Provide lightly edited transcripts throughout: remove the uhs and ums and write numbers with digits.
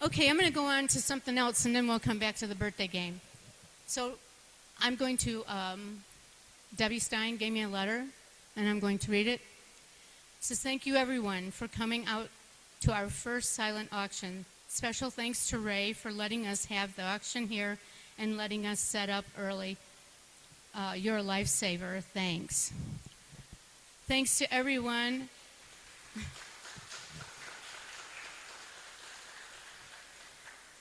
Okay, I'm going to go on to something else, and then we'll come back to the birthday game. So I'm going to, Debbie Stein gave me a letter, and I'm going to read it. It says, thank you, everyone, for coming out to our first silent auction. Special thanks to Ray for letting us have the auction here and letting us set up early. You're a lifesaver. Thanks. Thanks to everyone.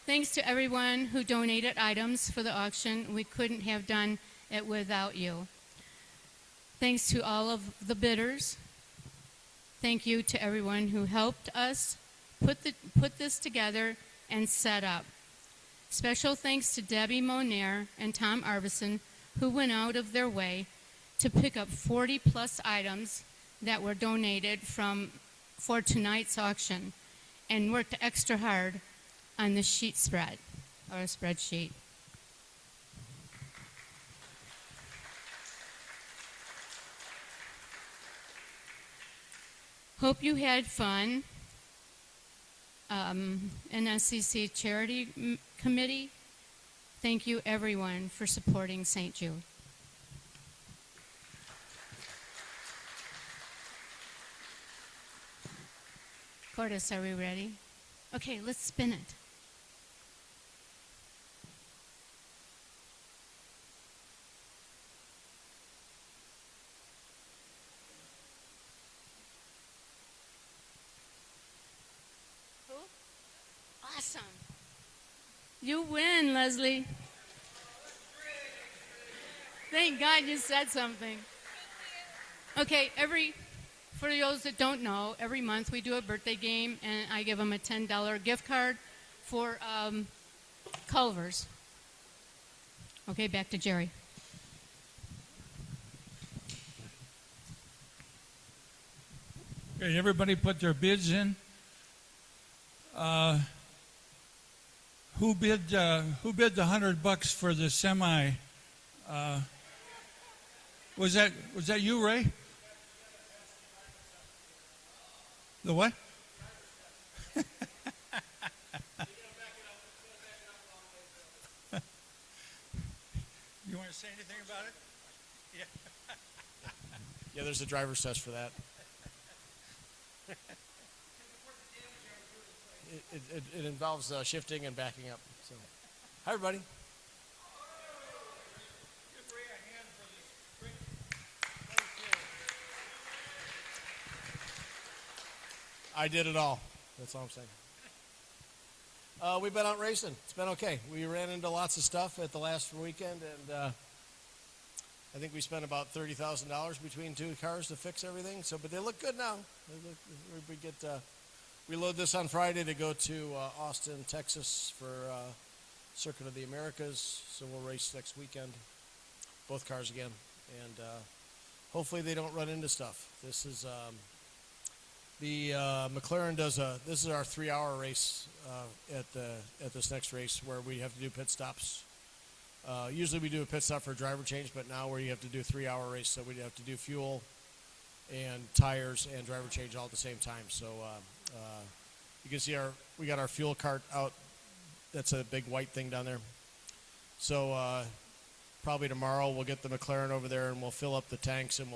Thanks to everyone who donated items for the auction. We couldn't have done it without you. Thanks to all of the bidders. Thank you to everyone who helped us put this together and set up. Special thanks to Debbie Monair and Tom Arbison, who went out of their way to pick up 40-plus items that were donated for tonight's auction and worked extra hard on the sheet spread, or spreadsheet. Hope you had fun. NSCC Charity Committee, thank you everyone for supporting St. Jude. Cordis, are we ready? Okay, let's spin it. Awesome. You win, Leslie. Thank God you said something. Okay, for those that don't know, every month we do a birthday game, and I give them a $10 gift card for Culver's. Okay, back to Jerry. Okay, everybody put their bids in. Who bid the $100 for the semi? Was that you, Ray? The what? You want to say anything about it? Yeah. Yeah, there's a driver's test for that. It involves shifting and backing up. So, hi everybody. Give Ray a hand for this. I did it all. That's all I'm saying. We've been out racing. It's been okay. We ran into lots of stuff at the last weekend, and I think we spent about $30,000 between two cars to fix everything. So, but they look good now. We load this on Friday to go to Austin, Texas for Circuit of the Americas. So we'll race next weekend, both cars again, and hopefully they don't run into stuff. This is the McLaren does this is our 3-hour race at this next race where we have to do pit stops. Usually we do a pit stop for a driver change, but now where you have to do a 3-hour race, so we have to do fuel and tires and driver change all at the same time. So you can see we got our fuel cart out. That's a big white thing down there. So probably tomorrow we'll get the McLaren over there and we'll fill up the tanks, and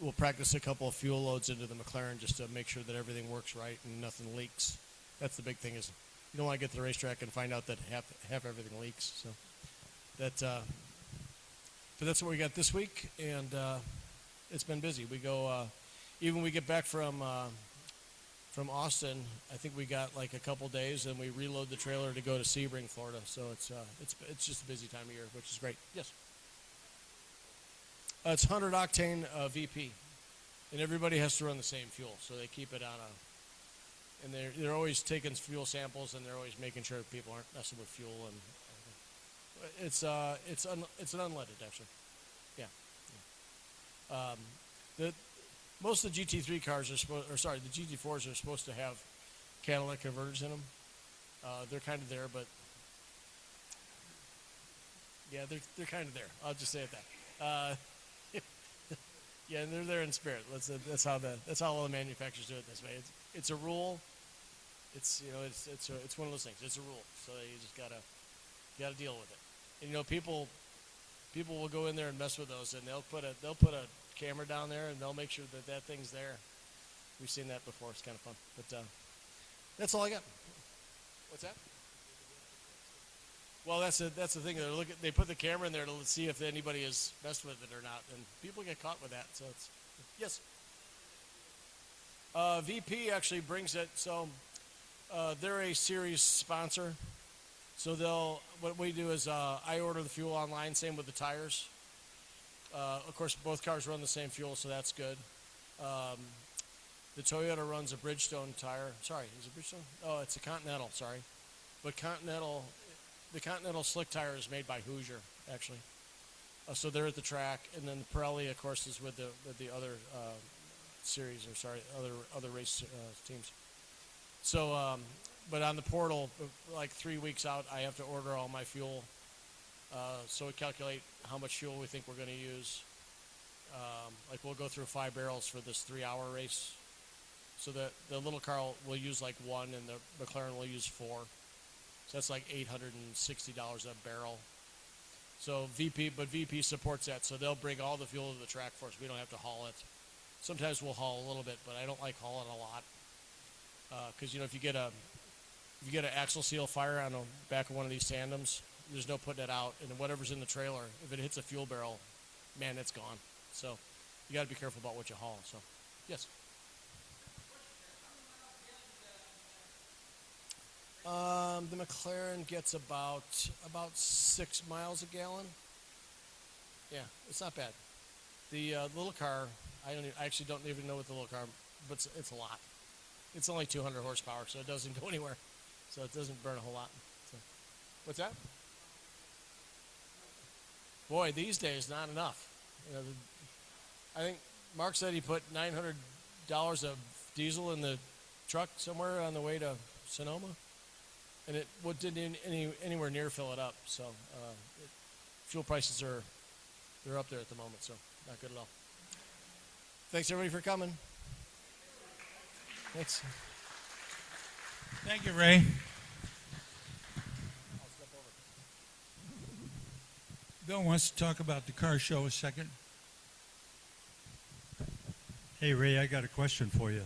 we'll practice a couple of fuel loads into the McLaren just to make sure that everything works right and nothing leaks. That's the big thing, is you don't want to get to the racetrack and find out that half everything leaks. So but that's what we got this week, and it's been busy. We go even we get back from Austin. I think we got like a couple days, and we reload the trailer to go to Sebring, Florida. So it's just a busy time of year, which is great. Yes. It's 100 octane VP, and everybody has to run the same fuel, so they keep it on and they're always taking fuel samples, and they're always making sure that people aren't messing with fuel, and it's an unleaded, actually. Yeah. Most of the GT3 cars the GT4s are supposed to have catalytic converters in them. They're kind of there, but yeah, they're kind of there. I'll just say it that. Yeah, and they're there in spirit. That's how all the manufacturers do it this way. It's a rule. it's it's one of those things. It's a rule, so you just gotta deal with it. And people will go in there and mess with those, and they'll put a camera down there, and they'll make sure that thing's there. We've seen that before. It's kind of fun. But that's all I got. What's that? Well, that's the thing. They put the camera in there to see if anybody has messed with it or not, and people get caught with that. So it's yes. VP actually brings it. So they're a series sponsor. So what we do is I order the fuel online. Same with the tires. Of course, both cars run the same fuel, so that's good. The Toyota runs a Bridgestone tire. Sorry, is it Bridgestone? Oh, it's a Continental. Sorry, but the Continental slick tire is made by Hoosier, actually. So they're at the track, and then Pirelli, of course, is with the other series, or sorry, other race teams. So, but on the portal, like 3 weeks out, I have to order all my fuel. So we calculate how much fuel we think we're going to use. Like we'll go through 5 barrels for this 3-hour race. So the little car will use like 1, and the McLaren will use 4. So that's like $860 a barrel. So VP supports that. So they'll bring all the fuel to the track for us. We don't have to haul it. Sometimes we'll haul a little bit, but I don't like hauling a lot. Because if you get an axle seal fire on the back of one of these tandems, there's no putting it out. And whatever's in the trailer, if it hits a fuel barrel, man, it's gone. So you got to be careful about what you haul. So yes. The McLaren gets about 6 miles a gallon. Yeah, it's not bad. The little car, I actually don't even know what the little car, but it's a lot. It's only 200 horsepower, so it doesn't go anywhere. So it doesn't burn a whole lot. So, what's that? Boy, these days, not enough. I think Mark said he put $900 of diesel in the truck somewhere on the way to Sonoma, and it didn't anywhere near fill it up. So fuel prices they're up there at the moment, so not good at all. Thanks everybody for coming. Thanks. Thank you, Ray. Bill wants to talk about the car show a second. Hey, Ray, I got a question for you.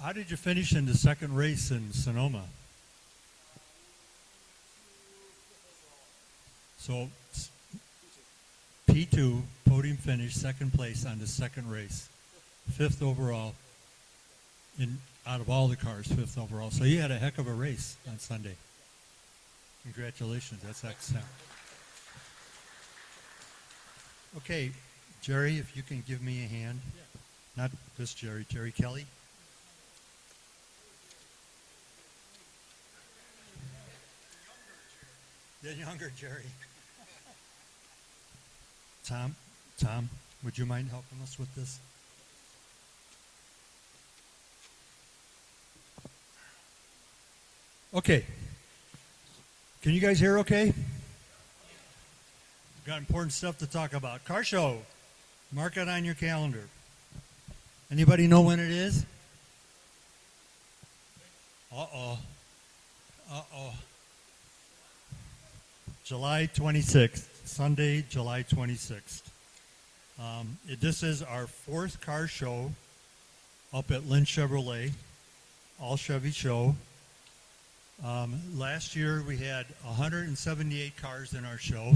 How did you finish in the second race in Sonoma? So, P2, podium finish, second place on the second race. 5th overall. Out of all the cars, 5th overall. So you had a heck of a race on Sunday. Congratulations. That's excellent. Okay, Jerry, if you can give me a hand. Yeah. Not this Jerry, Jerry Kelly. The younger Jerry. Tom, would you mind helping us with this? Okay. Can you guys hear okay? Got important stuff to talk about. Car show. Mark it on your calendar. Anybody know when it is? Uh-oh. July 26th. Sunday, July 26th. This is our 4th car show up at Lynn Chevrolet. All Chevy show. Last year we had 178 cars in our show.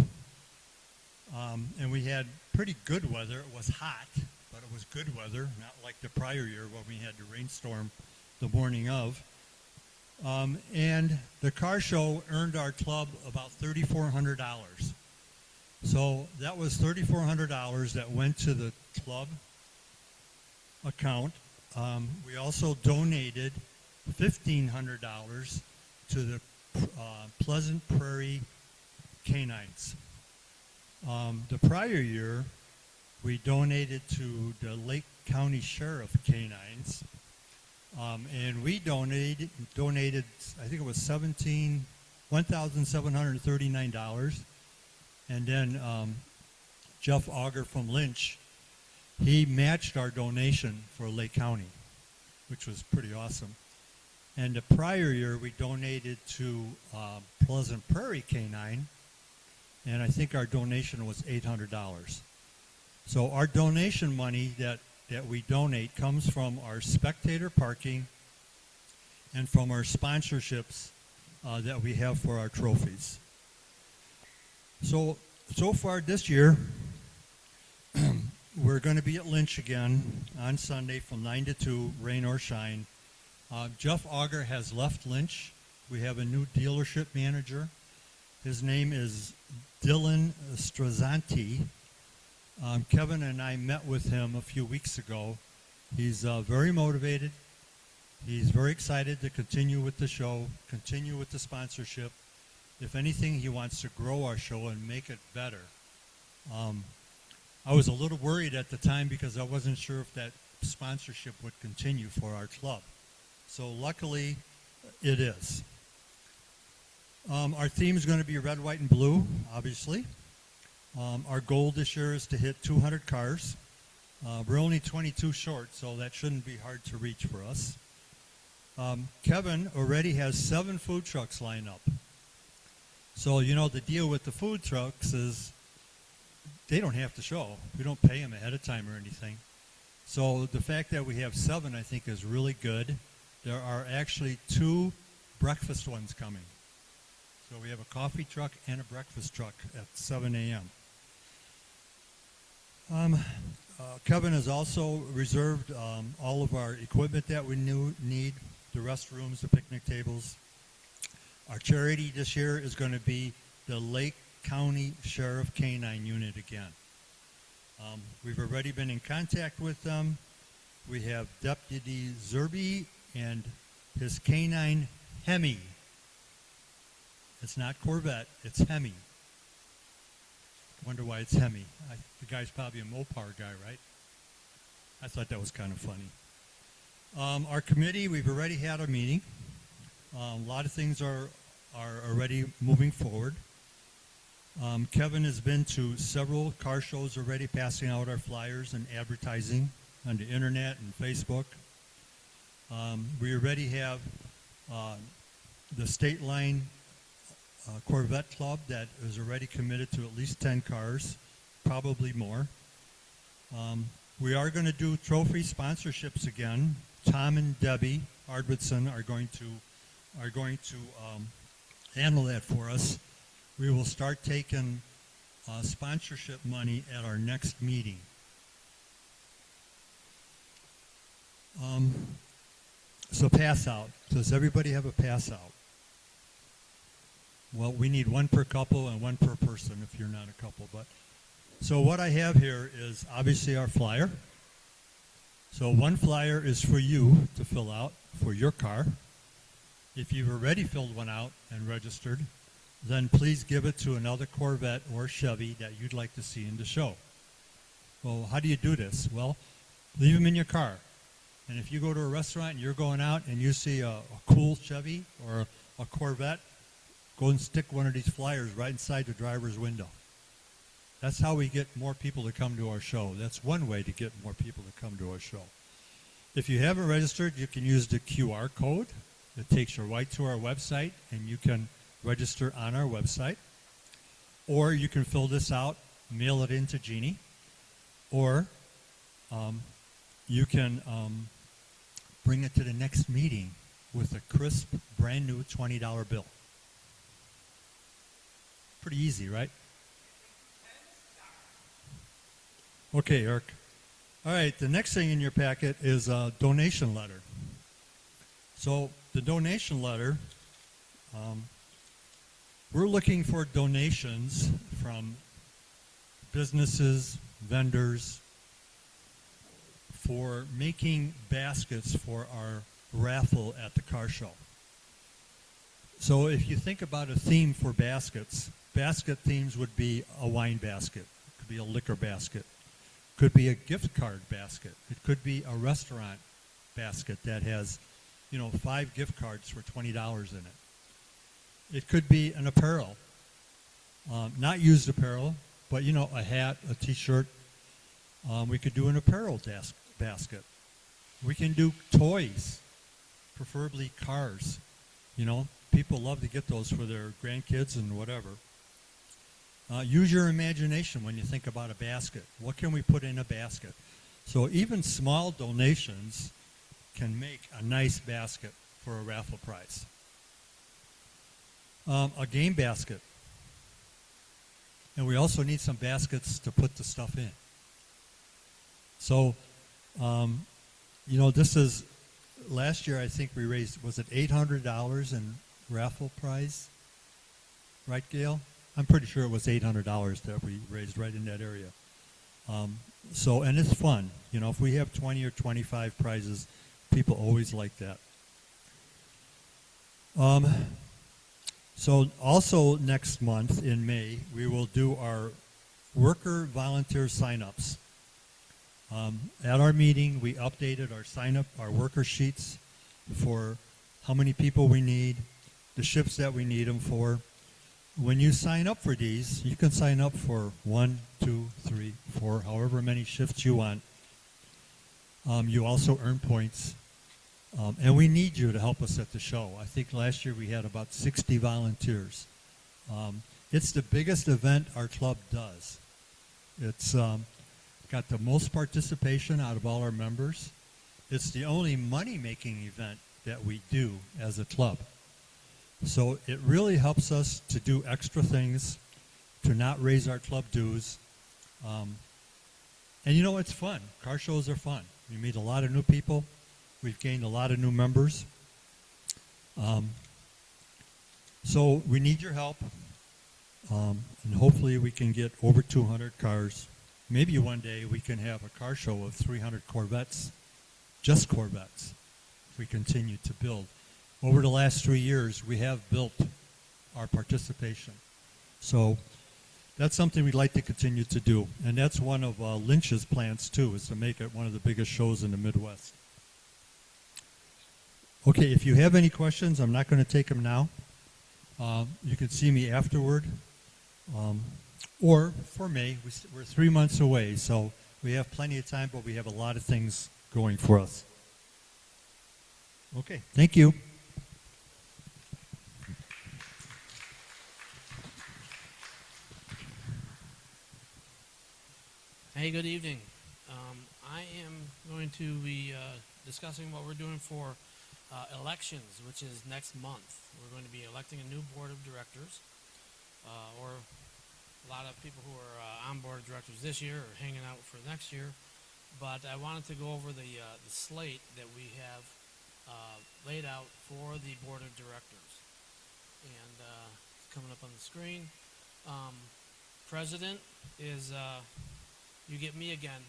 And we had pretty good weather. It was hot, but it was good weather, not like the prior year when we had the rainstorm the morning of. And the car show earned our club about $3,400. So that was $3,400 that went to the club account. We also donated $1,500 to the Pleasant Prairie Canines. The prior year, we donated to the Lake County Sheriff Canines, and we donated, I think it was $1,739. And then Jeff Auger from Lynch, he matched our donation for Lake County, which was pretty awesome. And the prior year, we donated to Pleasant Prairie Canine, and I think our donation was $800. So our donation money that we donate comes from our spectator parking and from our sponsorships that we have for our trophies. So far this year, we're going to be at Lynch again on Sunday from 9 to 2, rain or shine. Jeff Auger has left Lynch. We have a new dealership manager. His name is Dylan Strazanti. Kevin and I met with him a few weeks ago. He's very motivated. He's very excited to continue with the show, continue with the sponsorship. If anything, he wants to grow our show and make it better. I was a little worried at the time because I wasn't sure if that sponsorship would continue for our club. So luckily, it is. Our theme is going to be red, white, and blue, obviously. Our goal this year is to hit 200 cars. We're only 22 short, so that shouldn't be hard to reach for us. Kevin already has 7 food trucks lined up. So, you know, the deal with the food trucks is they don't have to show. We don't pay them ahead of time or anything. So the fact that we have 7, I think, is really good. There are actually 2 breakfast ones coming. So we have a coffee truck and a breakfast truck at 7 a.m. Kevin has also reserved all of our equipment that we need, the restrooms, the picnic tables. Our charity this year is going to be the Lake County Sheriff Canine Unit again. We've already been in contact with them. We have Deputy Zerby and his canine Hemi. It's not Corvette, it's Hemi. Wonder why it's Hemi. The guy's probably a Mopar guy, right? I thought that was kind of funny. Our committee, we've already had a meeting. A lot of things are already moving forward. Kevin has been to several car shows already, passing out our flyers and advertising on the internet and Facebook. We already have the State Line Corvette Club that is already committed to at least 10 cars, probably more. We are going to do trophy sponsorships again. Tom and Debbie Arvidson are going to handle that for us. We will start taking sponsorship money at our next meeting. So pass out. Does everybody have a pass out? Well, we need 1 per couple and 1 per person if you're not a couple. But so what I have here is obviously our flyer. So 1 flyer is for you to fill out for your car. If you've already filled one out and registered, then please give it to another Corvette or Chevy that you'd like to see in the show. Well, how do you do this? Well, leave them in your car. And if you go to a restaurant and you're going out and you see a cool Chevy or a Corvette, go and stick one of these flyers right inside the driver's window. That's how we get more people to come to our show. That's one way to get more people to come to our show. If you haven't registered, you can use the QR code. It takes you right to our website, and you can register on our website. Or you can fill this out, mail it in to Jeannie. Or you can bring it to the next meeting with a crisp, brand new $20 bill. Pretty easy, right? Okay, Eric. All right, the next thing in your packet is a donation letter. So the donation letter, we're looking for donations from businesses, vendors, for making baskets for our raffle at the car show. So if you think about a theme for baskets, basket themes would be a wine basket. It could be a liquor basket. It could be a gift card basket. It could be a restaurant basket that has, 5 gift cards for $20 in it. It could be an apparel, not used apparel, but, a hat, a T-shirt. We could do an apparel basket. We can do toys, preferably cars. You know, people love to get those for their grandkids and whatever. Use your imagination when you think about a basket. What can we put in a basket? So even small donations can make a nice basket for a raffle prize. A game basket. And we also need some baskets to put the stuff in. So, you know, this is, last year I think we raised, was it $800 in raffle prize? Right, Gail? I'm pretty sure it was $800 that we raised right in that area. So, and it's fun. You know, if we have 20 or 25 prizes, people always like that. So also next month in May, we will do our worker volunteer sign-ups. At our meeting, we updated our sign-up, our worker sheets for how many people we need, the shifts that we need them for. When you sign up for these, you can sign up for 1, 2, 3, 4, however many shifts you want. You also earn points. And we need you to help us at the show. I think last year we had about 60 volunteers. It's the biggest event our club does. It's got the most participation out of all our members. It's the only money-making event that we do as a club. So it really helps us to do extra things, to not raise our club dues. And you know, it's fun. Car shows are fun. You meet a lot of new people. We've gained a lot of new members. So we need your help. And hopefully we can get over 200 cars. Maybe one day we can have a car show of 300 Corvettes, just Corvettes, if we continue to build. Over the last 3 years, we have built our participation. So that's something we'd like to continue to do. And that's one of Lynch's plans, too, is to make it one of the biggest shows in the Midwest. Okay, if you have any questions, I'm not going to take them now. You can see me afterward. Or for May, we're 3 months away, so we have plenty of time, but we have a lot of things going for us. Okay, thank you. Hey, good evening. I am going to be discussing what we're doing for elections, which is next month. We're going to be electing a new board of directors, or a lot of people who are on board of directors this year are hanging out for next year. But I wanted to go over the slate that we have laid out for the board of directors. And it's coming up on the screen. President is, you get me again.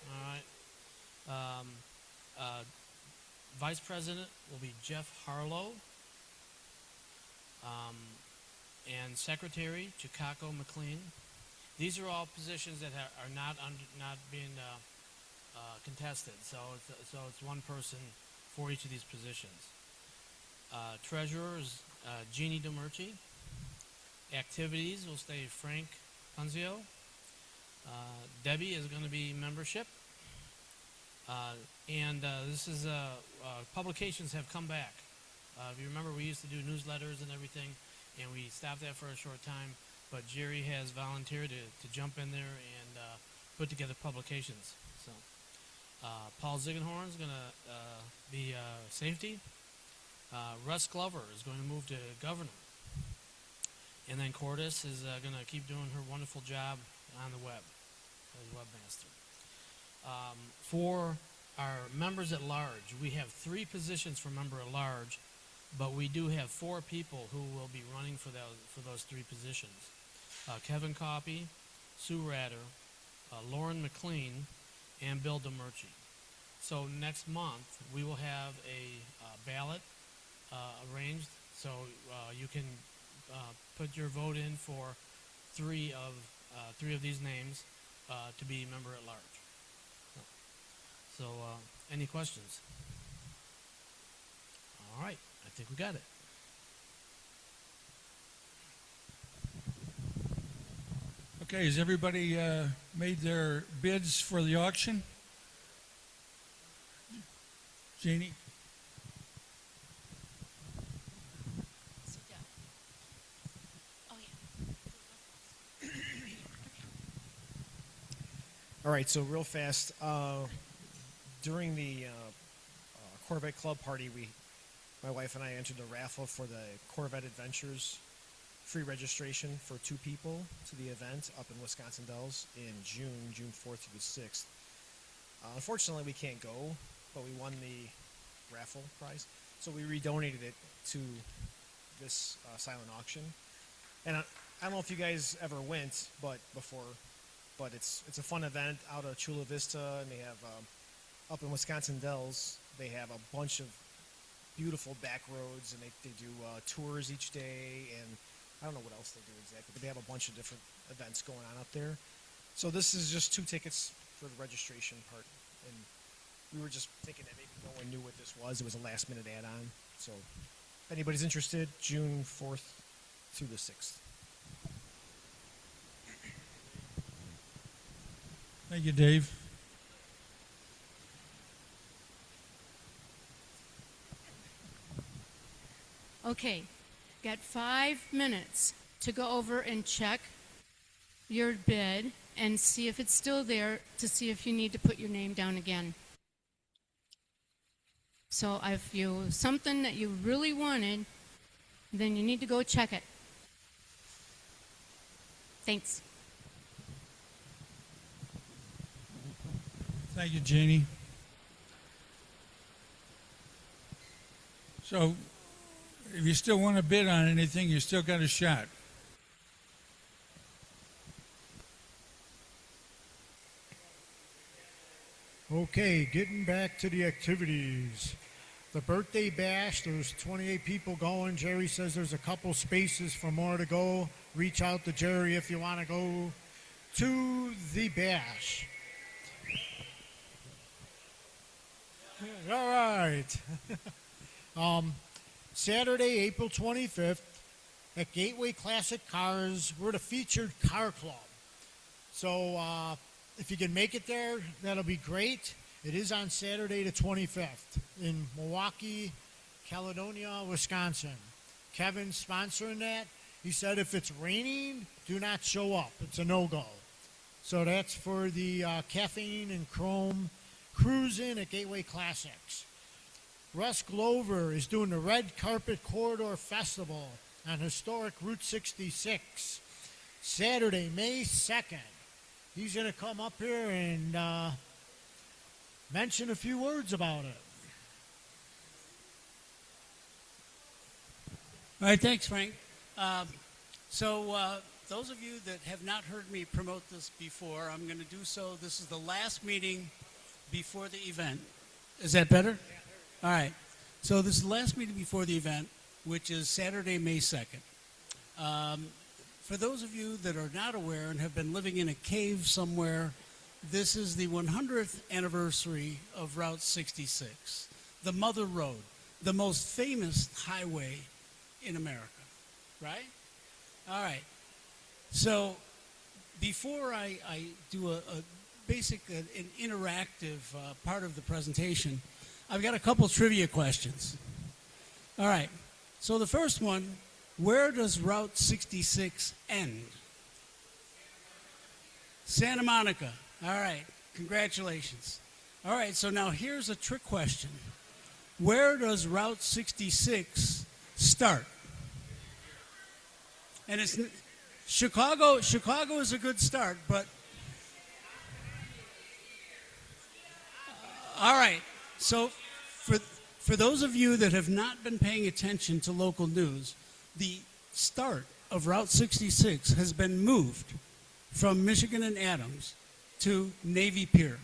All right. Vice President will be Jeff Harlow. And Secretary, Chicago McLean. These are all positions that are not being contested. So it's one person for each of these positions. Treasurer is Jeannie DeMurci. Activities will stay Frank Punzio. Debbie is going to be membership. And this is publications have come back. If you remember, we used to do newsletters and everything, and we stopped that for a short time. But Jerry has volunteered to jump in there and put together publications. So Paul Ziegenhorn is going to be safety. Russ Glover is going to move to governor. And then Cordis is going to keep doing her wonderful job on the web as webmaster. For our members at large, we have 3 positions for member at large, but we do have 4 people who will be running for those 3 positions. Kevin Coffey, Sue Ratter, Lauren McLean, and Bill DeMurci. So next month, we will have a ballot arranged, so you can put your vote in for 3 of these names to be member at large. So, any questions? All right, I think we got it. Okay, has everybody made their bids for the auction? Jeannie? All right, so real fast, during the Corvette Club party, my wife and I entered the raffle for the Corvette Adventures free registration for 2 people to the event up in Wisconsin Dells in June 4th through the 6th. Unfortunately, we can't go, but we won the raffle prize, so we redonated it to this silent auction. And I don't know if you guys ever went, but it's a fun event out of Chula Vista, and they have up in Wisconsin Dells. They have a bunch of beautiful back roads, and they do tours each day, and I don't know what else they do exactly, but they have a bunch of different events going on up there. So this is just 2 tickets for the registration part, and we were just thinking that maybe no one knew what this was. It was a last-minute add-on. So if anybody's interested, June 4th through the 6th. Thank you, Dave. Okay, got 5 minutes to go over and check your bid and see if it's still there, to see if you need to put your name down again. So if you something that you really wanted, then you need to go check it. Thanks. Thank you, Jeannie. So, if you still want to bid on anything, you still got a shot. Okay, getting back to the activities. The birthday bash, there's 28 people going. Jerry says there's a couple spaces for more to go. Reach out to Jerry if you want to go to the bash. All right. Saturday, April 25th at Gateway Classic Cars, we're the featured car club. So if you can make it there, that'll be great. It is on Saturday the 25th in Milwaukee, Caledonia, Wisconsin. Kevin's sponsoring that. He said if it's raining, do not show up. It's a no-go. So that's for the Caffeine and Chrome Cruising at Gateway Classics. Russ Glover is doing the Red Carpet Corridor Festival on historic Route 66, Saturday, May 2nd. He's going to come up here and mention a few words about it. All right, thanks, Frank. So those of you that have not heard me promote this before, I'm going to do so. This is the last meeting before the event. Is that better? All right. So this is the last meeting before the event, which is Saturday, May 2nd. For those of you that are not aware and have been living in a cave somewhere, this is the 100th anniversary of Route 66, the Mother Road, the most famous highway in America, right? All right. So before I do a basic, an interactive part of the presentation, I've got a couple trivia questions. All right. So the first one, where does Route 66 end? Santa Monica. All right. Congratulations. All right. So now here's a trick question. Where does Route 66 start? And it's Chicago. Chicago is a good start, but all right. So for those of you that have not been paying attention to local news, the start of Route 66 has been moved from Michigan and Adams to Navy Pier.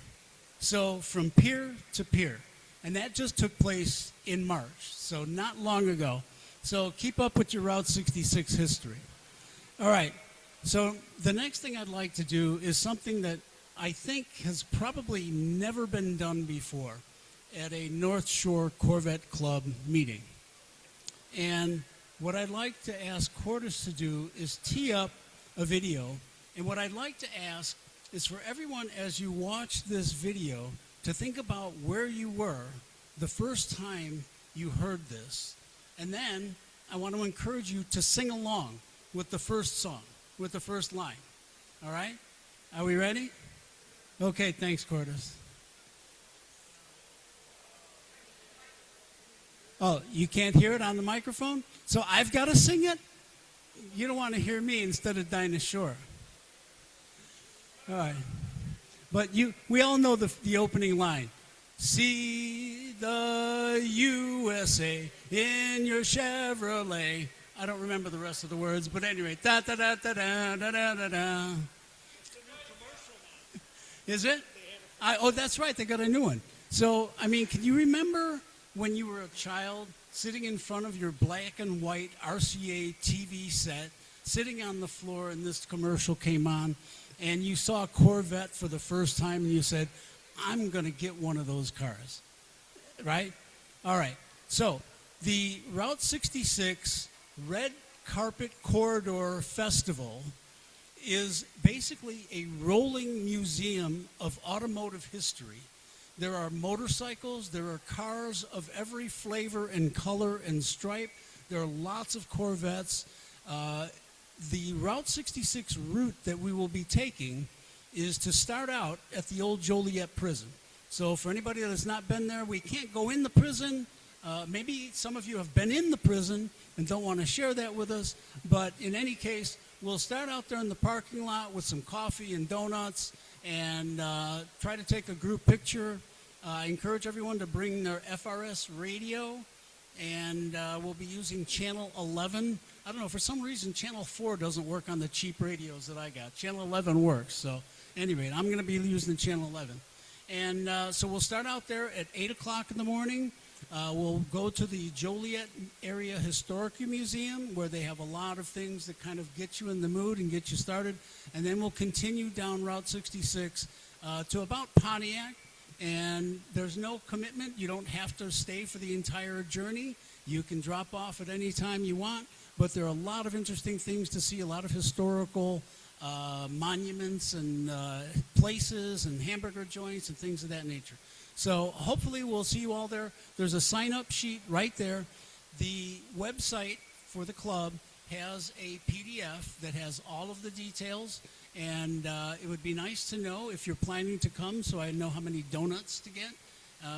So from pier to pier. And that just took place in March, so not long ago. So keep up with your Route 66 history. All right. So the next thing I'd like to do is something that I think has probably never been done before at a North Shore Corvette Club meeting. And what I'd like to ask Cordis to do is tee up a video. And what I'd like to ask is for everyone, as you watch this video, to think about where you were the first time you heard this. And then I want to encourage you to sing along with the first song, with the first line. All right? Are we ready? Okay, thanks, Cordis. Oh, you can't hear it on the microphone? So I've got to sing it? You don't want to hear me instead of Dinah Shore. All right. But we all know the opening line. See the USA in your Chevrolet. I don't remember the rest of the words, but anyway. Da da da da da da da da da. Is it? Oh, that's right. They got a new one. So, I mean, can you remember when you were a child sitting in front of your black and white RCA TV set, sitting on the floor, and this commercial came on, and you saw a Corvette for the first time, and you said, I'm going to get one of those cars, right? All right. So the Route 66 Red Carpet Corridor Festival is basically a rolling museum of automotive history. There are motorcycles, there are cars of every flavor and color and stripe. There are lots of Corvettes. The Route 66 route that we will be taking is to start out at the old Joliet prison. So for anybody that has not been there, we can't go in the prison. Maybe some of you have been in the prison and don't want to share that with us. But in any case, we'll start out there in the parking lot with some coffee and donuts and try to take a group picture. I encourage everyone to bring their FRS radio, and we'll be using channel 11. I don't know, for some reason channel 4 doesn't work on the cheap radios that I got. Channel 11 works. So anyway, I'm going to be using channel 11. And so we'll start out there at 8 o'clock in the morning. We'll go to the Joliet Area Historic Museum, where they have a lot of things that kind of get you in the mood and get you started. And then we'll continue down Route 66 to about Pontiac. And there's no commitment. You don't have to stay for the entire journey. You can drop off at any time you want. But there are a lot of interesting things to see, a lot of historical monuments and places and hamburger joints and things of that nature. So hopefully we'll see you all there. There's a sign-up sheet right there. The website for the club has a PDF that has all of the details. And it would be nice to know if you're planning to come so I know how many donuts to get.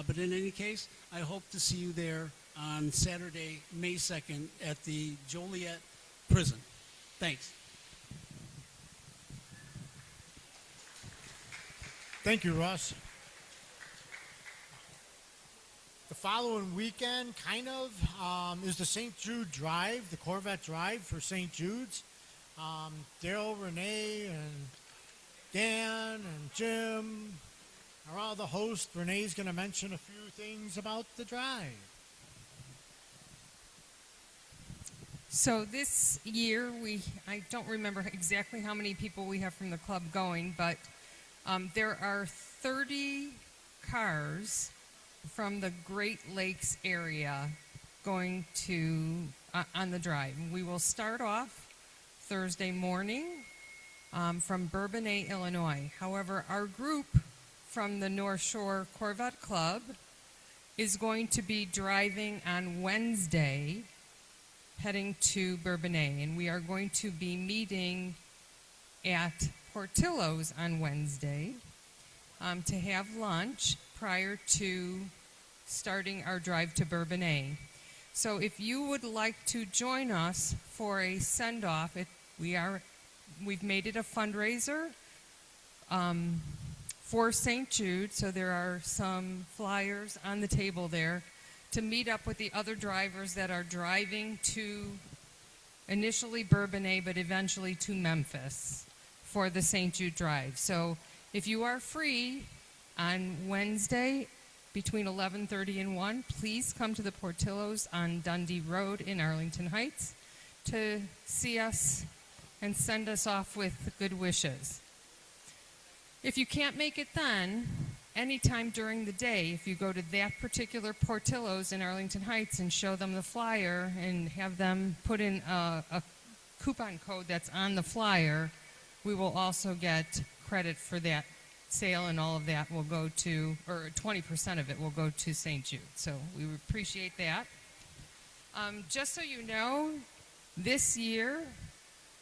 But in any case, I hope to see you there on Saturday, May 2nd at the Joliet Prison. Thanks. Thank you, Russ. The following weekend, is the St. Jude Drive, the Corvette Drive for St. Jude's. Daryl, Renee, and Dan, and Jim are all the hosts. Renee's going to mention a few things about the drive. So this year, I don't remember exactly how many people we have from the club going, but there are 30 cars from the Great Lakes area going to on the drive. We will start off Thursday morning from Bourbonnais, Illinois. However, our group from the North Shore Corvette Club is going to be driving on Wednesday, heading to Bourbonnais, and we are going to be meeting at Portillo's on Wednesday to have lunch prior to starting our drive to Bourbonnais. So if you would like to join us for a send-off, we've made it a fundraiser for St. Jude, so there are some flyers on the table there to meet up with the other drivers that are driving to initially Bourbonnais, but eventually to Memphis for the St. Jude Drive. So if you are free on Wednesday between 11:30 and 1, please come to the Portillo's on Dundee Road in Arlington Heights to see us and send us off with good wishes. If you can't make it then, anytime during the day, if you go to that particular Portillo's in Arlington Heights and show them the flyer and have them put in a coupon code that's on the flyer, we will also get credit for that sale, and all of that will go to, or 20% of it will go to St. Jude. So we would appreciate that. Just so you know, this year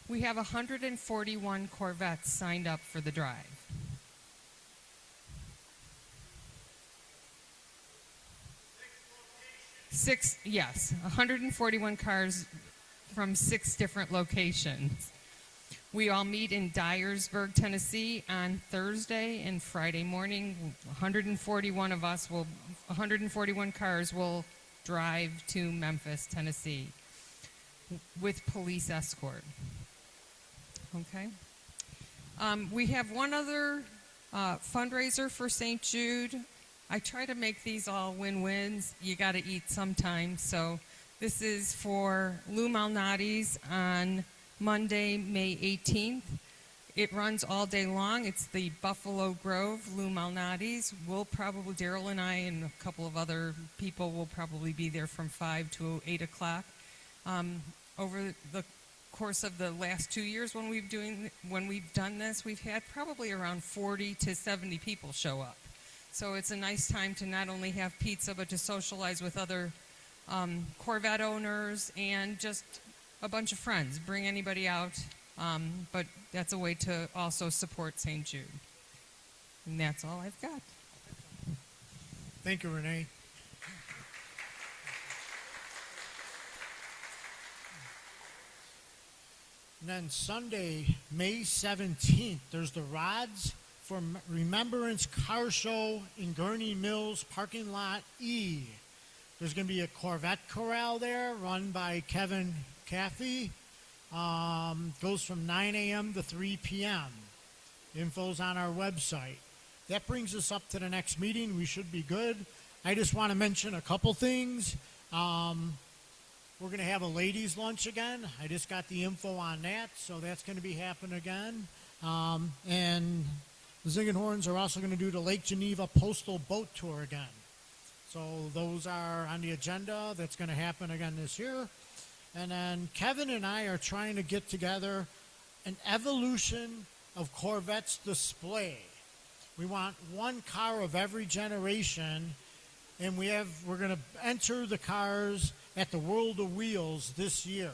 we have 141 Corvettes signed up for the drive. 141 cars from 6 different locations. We all meet in Dyersburg, Tennessee on Thursday and Friday morning. 141 cars will drive to Memphis, Tennessee with police escort. Okay. We have one other fundraiser for St. Jude. I try to make these all win-wins. You got to eat sometime. So this is for Lou Malnati's on Monday, May 18th. It runs all day long. It's the Buffalo Grove Lou Malnati's. Daryl and I and a couple of other people will probably be there from 5 to 8 o'clock. Over the course of the last 2 years when we've done this, we've had probably around 40 to 70 people show up. So it's a nice time to not only have pizza, but to socialize with other Corvette owners and just a bunch of friends. Bring anybody out, but that's a way to also support St. Jude. And that's all I've got. Thank you, Renee. And then Sunday, May 17th, there's the Rods for Remembrance Car Show in Gurney Mills Parking Lot E. There's going to be a Corvette corral there run by Kevin Caffey. Goes from 9 a.m. to 3 p.m. Info's on our website. That brings us up to the next meeting. We should be good. I just want to mention a couple things. We're going to have a ladies' lunch again. I just got the info on that, so that's going to be happening again. And the Zingenhorns are also going to do the Lake Geneva Postal Boat Tour again. So those are on the agenda. That's going to happen again this year. And then Kevin and I are trying to get together an evolution of Corvettes display. We want one car of every generation, and we're going to enter the cars at the World of Wheels this year.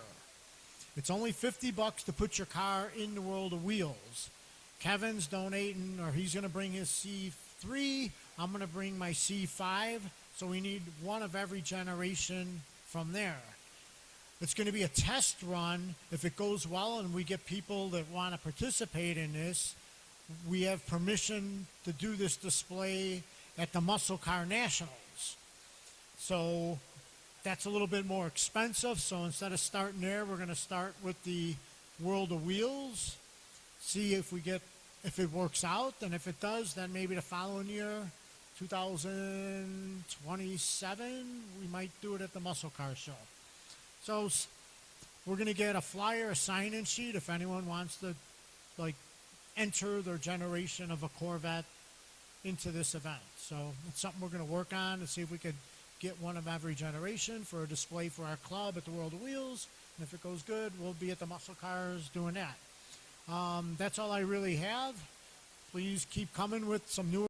It's only $50 to put your car in the World of Wheels. Kevin's donating, or he's going to bring his C3. I'm going to bring my C5. So we need one of every generation from there. It's going to be a test run. If it goes well and we get people that want to participate in this, we have permission to do this display at the Muscle Car Nationals. So that's a little bit more expensive. So instead of starting there, we're going to start with the World of Wheels, see if it works out. And if it does, then maybe the following year, 2027, we might do it at the Muscle Car Show. So we're going to get a flyer, a sign-in sheet if anyone wants to enter their generation of a Corvette into this event. So it's something we're going to work on to see if we could get one of every generation for a display for our club at the World of Wheels. And if it goes good, we'll be at the Muscle Cars doing that. That's all I really have. Please keep coming with some new